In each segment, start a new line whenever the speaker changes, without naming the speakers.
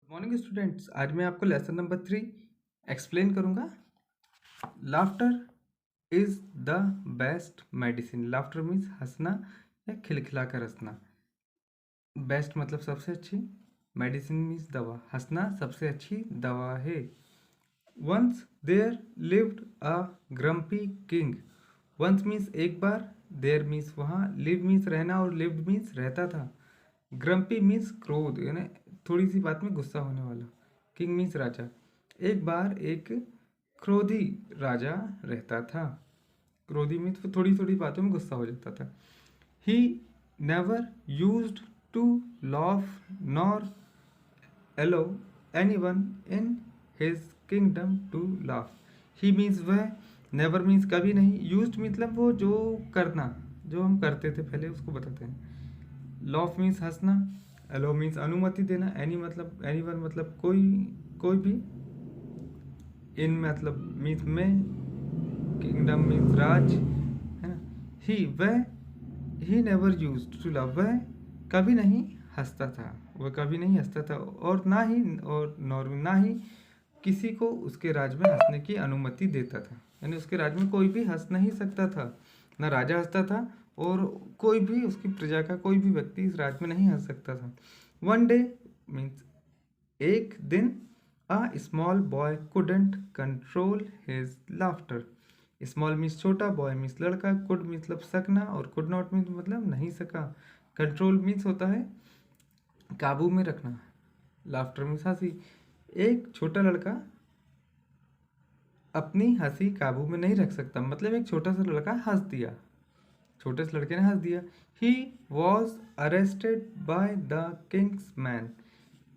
Morning students, आज मैं आपको लेसन नंबर 3 एक्सप्लेन करूंगा। Laughter is the best medicine. Laughter means हंसना या खिलखिला कर हंसना। बेस्ट मतलब सबसे अच्छी, मेडिसिन मीन्स दवा। हंसना सबसे अच्छी दवा है। Once there lived a grumpy king. Once means एक बार, देयर मीन्स वहाँ, लिव मीन्स रहना और लिव्ड मीन्स रहता था। ग्रम्पी मीन्स क्रोध, यानी थोड़ी सी बात में गुस्सा होने वाला। किंग मीन्स राजा। एक बार एक क्रोधी राजा रहता था। क्रोधी मीन्स वो थोड़ी थोड़ी बातों में गुस्सा हो जाता था। He never used to laugh nor allow anyone in his kingdom to laugh. He means वह, never means कभी नहीं, used मतलब वो जो करना, जो हम करते थे पहले उसको बताते हैं। laugh means हंसना, allow means अनुमति देना, any मतलब anyone मतलब कोई भी, in मतलब means में, kingdom means राज, है ना। वह, he never used to laugh, वह कभी नहीं हंसता था, वह कभी नहीं हंसता था, और ना ही किसी को उसके राज में हंसने की अनुमति देता था। यानी उसके राज में कोई भी हंस नहीं सकता था, ना राजा हंसता था और कोई भी उसकी प्रजा का कोई भी व्यक्ति इस राज में नहीं हंस सकता था। वन डे मीन्स एक दिन, a small boy couldn't control his laughter. Small means छोटा, बॉय मीन्स लड़का, कुड मतलब सकना और कुड नॉट मीन्स मतलब नहीं सका। कंट्रोल मीन्स होता है काबू में रखना, लाफ्टर मीन्स हंसी। एक छोटा लड़का अपनी हंसी काबू में नहीं रख सकता, मतलब एक छोटा सा लड़का हंस दिया, छोटे से लड़के ने हंस दिया। He was arrested by the Kings man.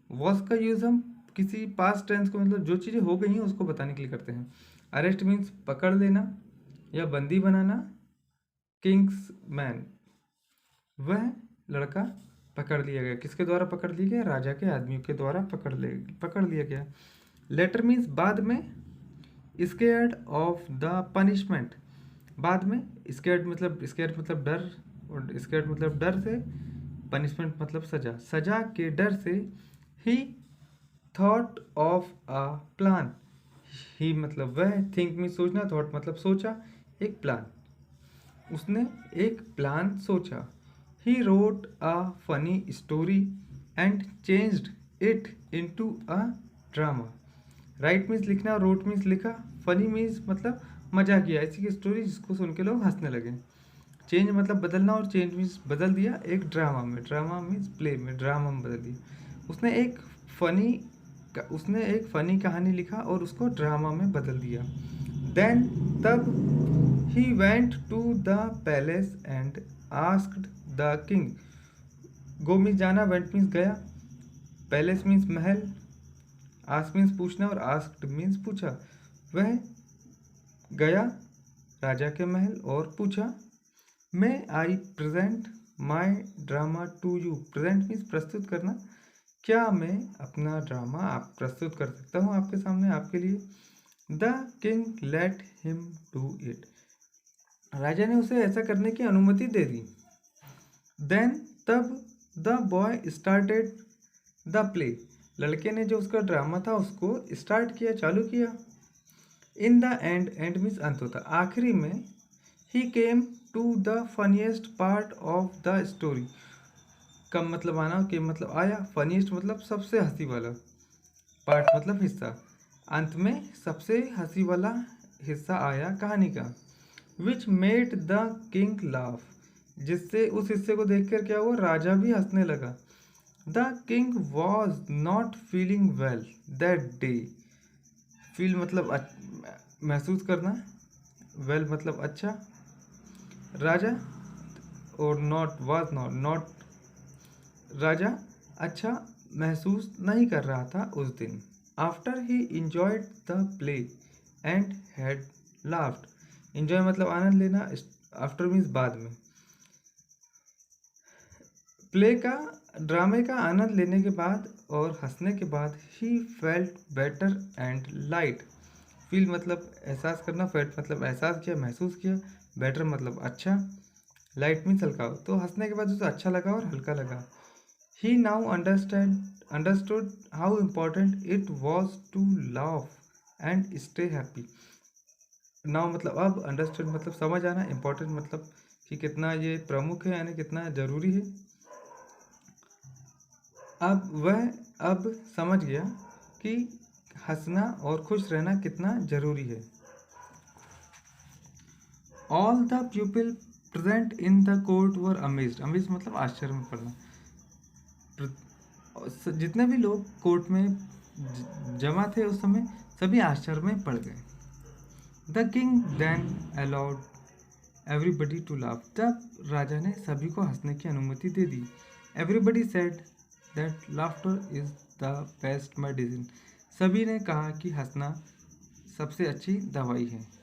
Was का यूज हम किसी पास्ट टेंस को, मतलब जो चीज़ें हो गई हैं उसको बताने के लिए करते हैं। अरेस्ट मीन्स पकड़ लेना या बंदी बनाना। किंग्स मैन, वह लड़का पकड़ लिया गया। किसके द्वारा पकड़ लिया गया? राजा के आदमियों के द्वारा पकड़ लिया गया। लेटर मीन्स बाद में, स्केयर्ड ऑफ द पनिशमेंट, बाद में। स्केयर्ड मतलब डर, और स्केयर्ड मतलब डर से, पनिशमेंट मतलब सजा, सजा के डर से। He thought of a plan. He मतलब वह, थिंक में सोचना, थॉट मतलब सोचा, एक प्लान, उसने एक प्लान सोचा। He wrote a funny story and changed it into a drama. Right means लिखना, रोट मीन्स लिखा, फनी मीन्स मतलब मजा किया, ऐसी की स्टोरी जिसको सुन के लोग हंसने लगे। चेंज मतलब बदलना, और चेंज मीन्स बदल दिया एक ड्रामा में, ड्रामा मीन्स प्ले में, ड्रामा में बदल दिया। फनी उसने एक फनी कहानी लिखा और उसको ड्रामा में बदल दिया। देन तब, he went to the palace and asked the king. Go means जाना, वेंट मीन्स गया, पैलेस मीन्स महल, आस्क मीन्स पूछना और आस्क्ड मीन्स पूछा। वह गया राजा के महल और पूछा, may I present my drama to you. Present means प्रस्तुत करना, क्या मैं अपना ड्रामा आप प्रस्तुत कर सकता हूँ आपके सामने, आपके लिए। The king let him do it. राजा ने उसे ऐसा करने की अनुमति दे दी। देन तब, the boy started the play. लड़के ने जो उसका ड्रामा था उसको स्टार्ट किया, चालू किया। In the end, end means अंत होता, आखिरी में। He came to the funniest part of the story. Come मतलब आना, केम मतलब आया, फनीएस्ट मतलब सबसे हंसी वाला, पार्ट मतलब हिस्सा, अंत में सबसे हंसी वाला हिस्सा आया कहानी का। Which made the king laugh, जिससे उस हिस्से को देखकर क्या हुआ, राजा भी हंसने लगा। The king was not feeling well that day. Feel मतलब महसूस करना, वेल मतलब अच्छा, राजा, और नॉट वॉज नॉट राजा अच्छा महसूस नहीं कर रहा था उस दिन। After he enjoyed the play and had laughed. Enjoy मतलब आनंद लेना, आफ्टर मीन्स बाद में। प्ले का, ड्रामे का आनंद लेने के बाद और हंसने के बाद, he felt better and light. Feel मतलब एहसास करना, फेल्ट मतलब एहसास किया, महसूस किया, बेटर मतलब अच्छा, लाइट मीन्स हल्का। तो हंसने के बाद उसे अच्छा लगा और हल्का लगा। He now understand understood how important it was to laugh and stay happy. Now मतलब अब अंडरस्टूड मतलब समझ आना, इम्पोर्टेंट मतलब कि कितना ये प्रमुख है यानी कितना जरूरी है। अब वह अब समझ गया कि हंसना और खुश रहना कितना जरूरी है। All the people present in the court were amazed. Amazed मतलब आश्चर्य में पड़ना। जितने भी लोग कोर्ट में जमा थे उस समय सभी आश्चर्य में पड़ गए। The king then allowed everybody to laugh. तब राजा ने सभी को हंसने की अनुमति दे दी। Everybody said that laughter is the best medicine. सभी ने कहा कि हंसना सबसे अच्छी दवाई है।